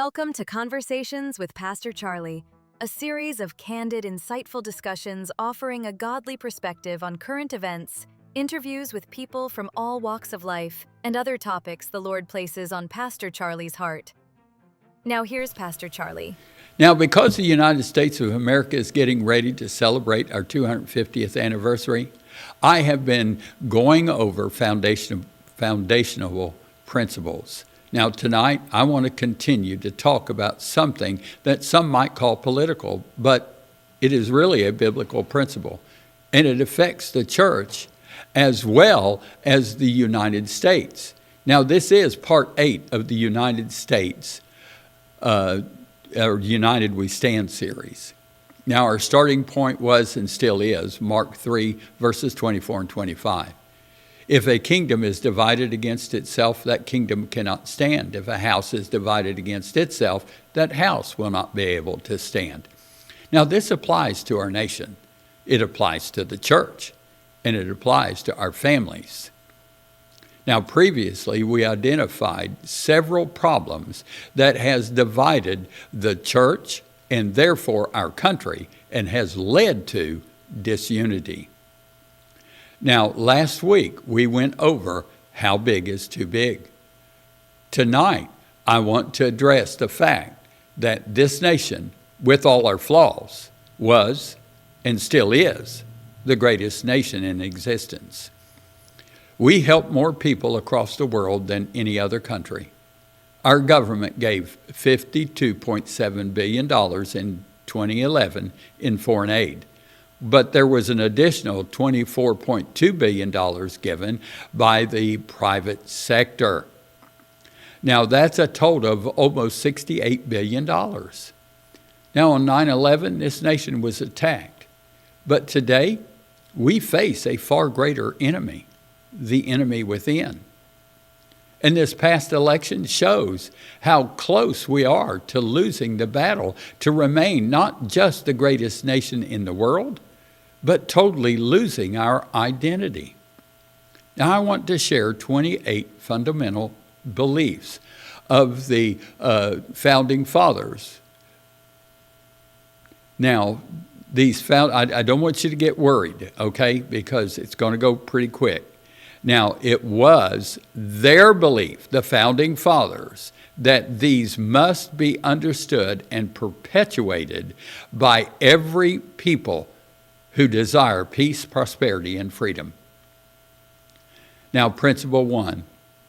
Welcome to Conversations with Pastor Charlie, a series of candid, insightful discussions offering a godly perspective on current events, interviews with people from all walks of life, and other topics the Lord places on Pastor Charlie's heart. Now here's Pastor Charlie. Now, because the United States of America is getting ready to celebrate our 250th anniversary, I have been going over foundational principles. Now, tonight, I want to continue to talk about something that some might call political, but it is really a biblical principle, and it affects the church as well as the United States. Now, this is part 8 of the United States, or United We Stand series. Now, our starting point was and still is Mark 3, verses 24 and 25. If a kingdom is divided against itself, that kingdom cannot stand. If a house is divided against itself, that house will not be able to stand. Now, this applies to our nation. It applies to the church, and it applies to our families. Now, previously, we identified several problems that has divided the church and therefore our country and has led to disunity. Now, last week, we went over how big is too big. Tonight, I want to address the fact that this nation, with all our flaws, was and still is the greatest nation in existence. We help more people across the world than any other country. Our government gave $52.7 billion in 2011 in foreign aid. But there was an additional $24.2 billion given by the private sector. Now, that's a total of almost $68 billion. Now, on 9/11, this nation was attacked. But today, we face a far greater enemy, the enemy within. And this past election shows how close we are to losing the battle to remain not just the greatest nation in the world, but totally losing our identity. Now, I want to share 28 fundamental beliefs of the founding fathers. Now, I don't want you to get worried, okay, because it's going to go pretty quick. Now, it was their belief, the founding fathers, that these must be understood and perpetuated by every people who desire peace, prosperity, and freedom. Now, principle 1,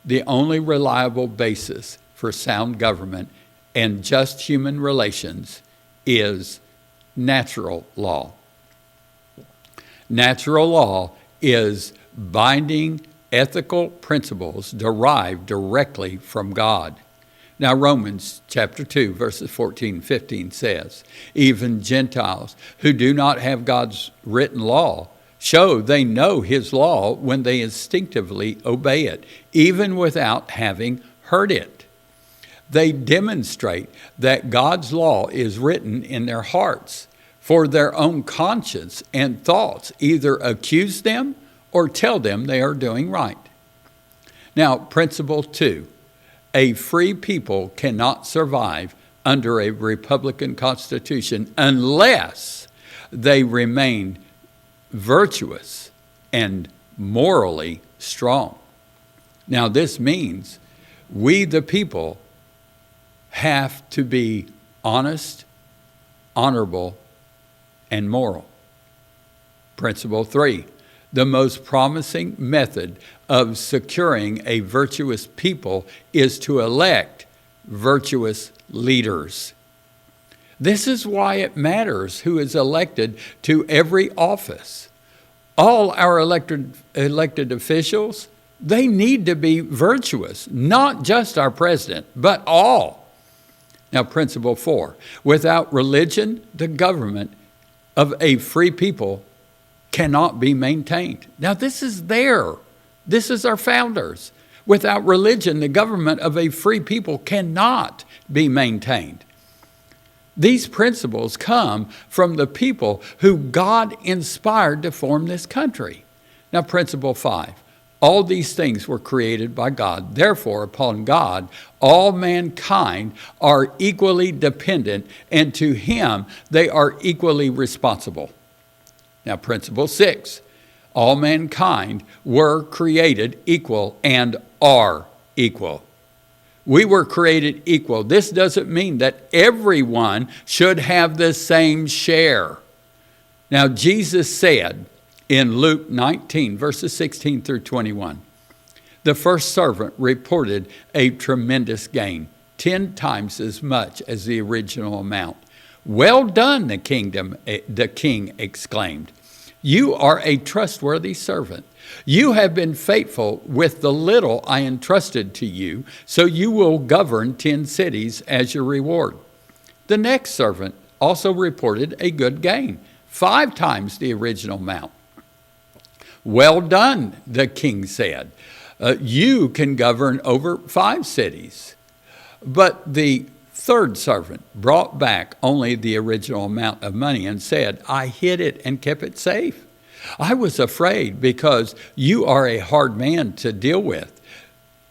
the only reliable basis for sound government and just human relations is natural law. Natural law is binding ethical principles derived directly from God. Now, Romans chapter 2, verses 14 and 15 says, even Gentiles who do not have God's written law show they know his law when they instinctively obey it, even without having heard it. They demonstrate that God's law is written in their hearts, for their own conscience and thoughts either accuse them or tell them they are doing right. Now, principle 2. A free people cannot survive under a Republican Constitution unless they remain virtuous and morally strong. Now, this means we, the people, have to be honest, honorable, and moral. Principle 3. The most promising method of securing a virtuous people is to elect virtuous leaders. This is why it matters who is elected to every office. All our elected officials, they need to be virtuous, not just our president, but all. Now, principle 4, without religion, the government of a free people cannot be maintained. Now, this is our founders. Without religion, the government of a free people cannot be maintained. These principles come from the people who God inspired to form this country. Now, principle 5, All these things were created by God. Therefore, upon God, all mankind are equally dependent, and to him they are equally responsible. Now, principle 6. All mankind were created equal and are equal. We were created equal. This doesn't mean that everyone should have the same share. Now, Jesus said in Luke 19, verses 16 through 21, the first servant reported a tremendous gain, 10 times as much as the original amount. Well done, the king exclaimed. You are a trustworthy servant. You have been faithful with the little I entrusted to you, so you will govern 10 cities as your reward. The next servant also reported a good gain, 5 times the original amount. Well done, the king said. You can govern over 5 cities. But the third servant brought back only the original amount of money and said, I hid it and kept it safe. I was afraid because you are a hard man to deal with,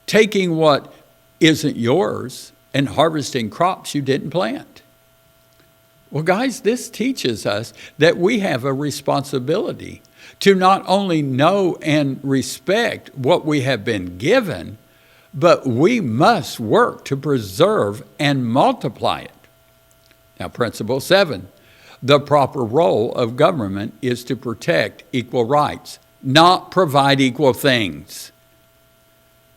taking what isn't yours and harvesting crops you didn't plant. Well, guys, this teaches us that we have a responsibility to not only know and respect what we have been given, but we must work to preserve and multiply it. Now, principle 7. The proper role of government is to protect equal rights, not provide equal things.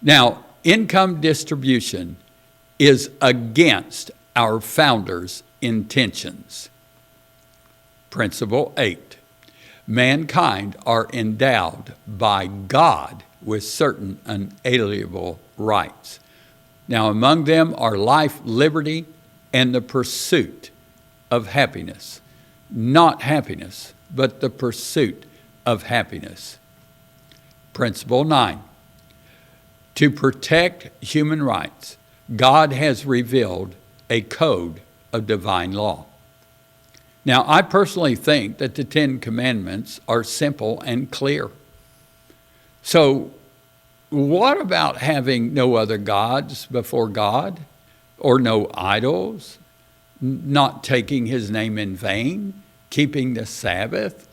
Now, income distribution is against our founders' intentions. Principle 8. Mankind are endowed by God with certain unalienable rights. Now, among them are life, liberty, and the pursuit of happiness. Not happiness, but the pursuit of happiness. Principle 9. To protect human rights, God has revealed a code of divine law. Now, I personally think that the 10 Commandments are simple and clear. So, what about having no other gods before God, or no idols, not taking his name in vain, keeping the Sabbath,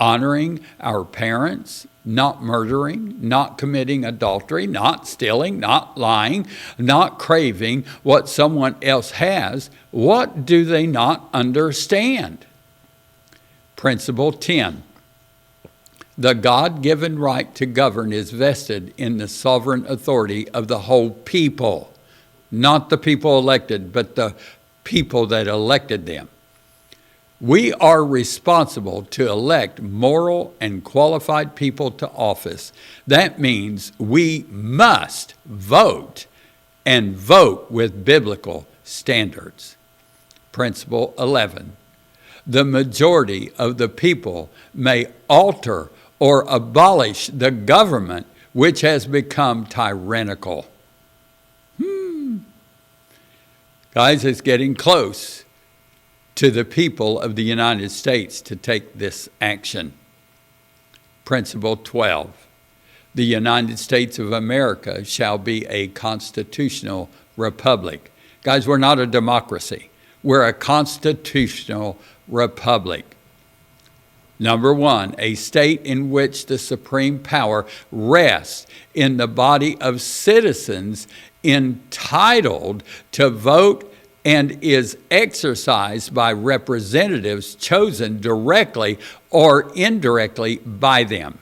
honoring our parents, not murdering, not committing adultery, not stealing, not lying, not craving what someone else has? What do they not understand? Principle 10. The God-given right to govern is vested in the sovereign authority of the whole people, not the people elected, but the people that elected them. We are responsible to elect moral and qualified people to office. That means we must vote, and vote with biblical standards. Principle 11. The majority of the people may alter or abolish the government which has become tyrannical. Guys, it's getting close to the people of the United States to take this action. Principle 12. The United States of America shall be a constitutional republic. Guys, we're not a democracy. We're a constitutional republic. Number 1, a state in which the supreme power rests in the body of citizens entitled to vote and is exercised by representatives chosen directly or indirectly by them.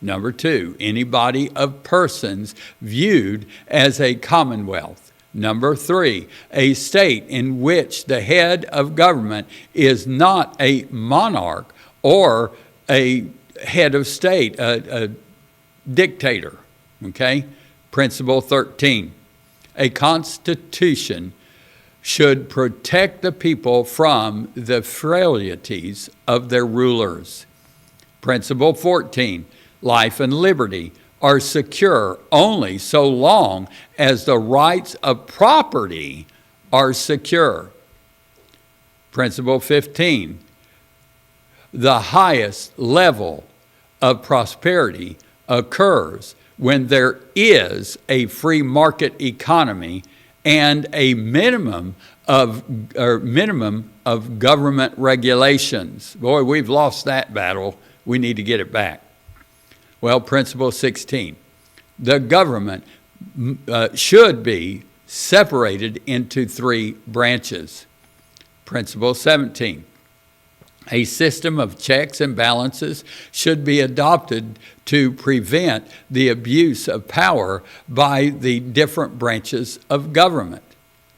Number 2, any body of persons viewed as a commonwealth. Number 3, a state in which the head of government is not a monarch or a head of state, a dictator. Okay? Principle 13, a constitution should protect the people from the frailties of their rulers. Principle 14, life and liberty are secure only so long as the rights of property are secure. Principle 15, the highest level of prosperity occurs when there is a free market economy and a minimum of government regulations. Boy, we've lost that battle. We need to get it back. Well, principle 16, the government should be separated into 3 branches. Principle 17, a system of checks and balances should be adopted to prevent the abuse of power by the different branches of government.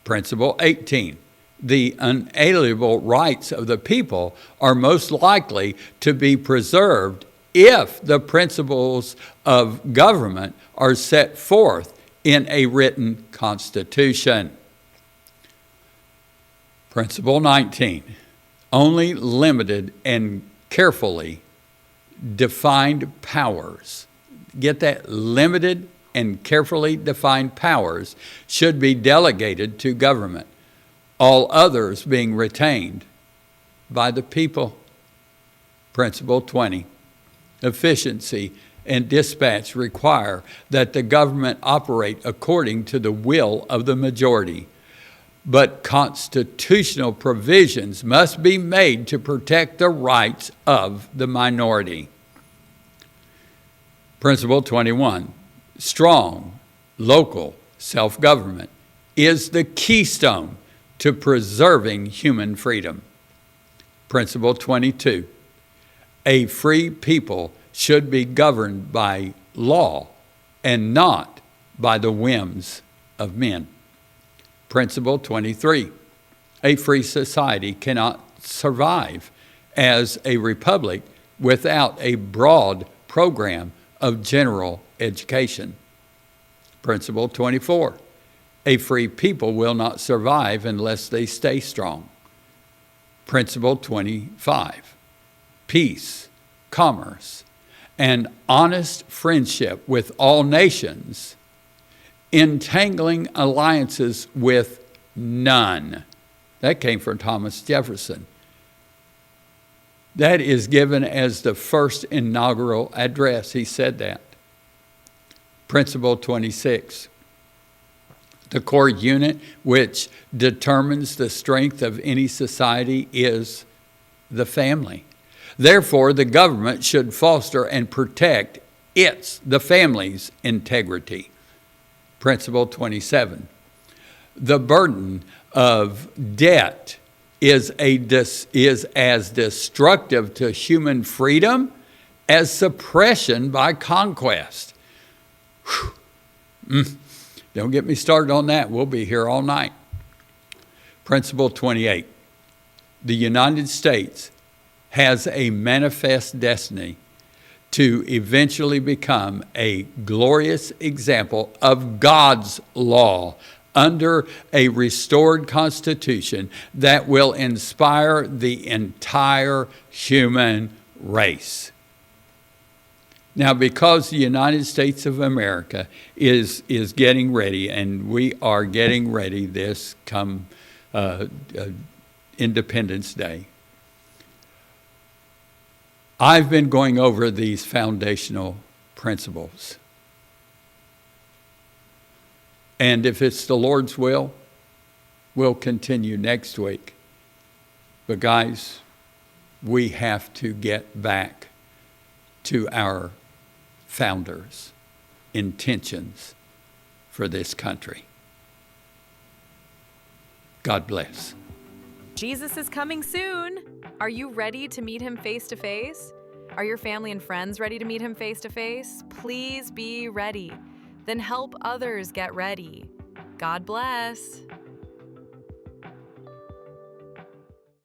Principle 18, the unalienable rights of the people are most likely to be preserved if the principles of government are set forth in a written constitution. Principle 19, only limited and carefully defined powers, get that, limited and carefully defined powers should be delegated to government, all others being retained by the people. Principle 20, efficiency and dispatch require that the government operate according to the will of the majority, but constitutional provisions must be made to protect the rights of the minority. Principle 21, strong local self-government is the keystone to preserving human freedom. Principle 22, a free people should be governed by law and not by the whims of men. Principle 23, a free society cannot survive as a republic without a broad program of general education. Principle 24, a free people will not survive unless they stay strong. Principle 25, peace, commerce, and honest friendship with all nations, entangling alliances with none. That came from Thomas Jefferson. That is given as the first inaugural address. He said that. Principle 26, the core unit which determines the strength of any society is the family. Therefore, the government should foster and protect the family's integrity. Principle 27, the burden of debt is as destructive to human freedom as suppression by conquest. Don't get me started on that. We'll be here all night. Principle 28, the United States has a manifest destiny to eventually become a glorious example of God's law under a restored constitution that will inspire the entire human race. Now, because the United States of America is getting ready, and we are getting ready this come Independence Day, I've been going over these foundational principles. And if it's the Lord's will, we'll continue next week. But guys, we have to get back to our founders' intentions for this country. God bless. Jesus is coming soon. Are you ready to meet him face to face? Are your family and friends ready to meet him face to face? Please be ready. Then help others get ready. God bless.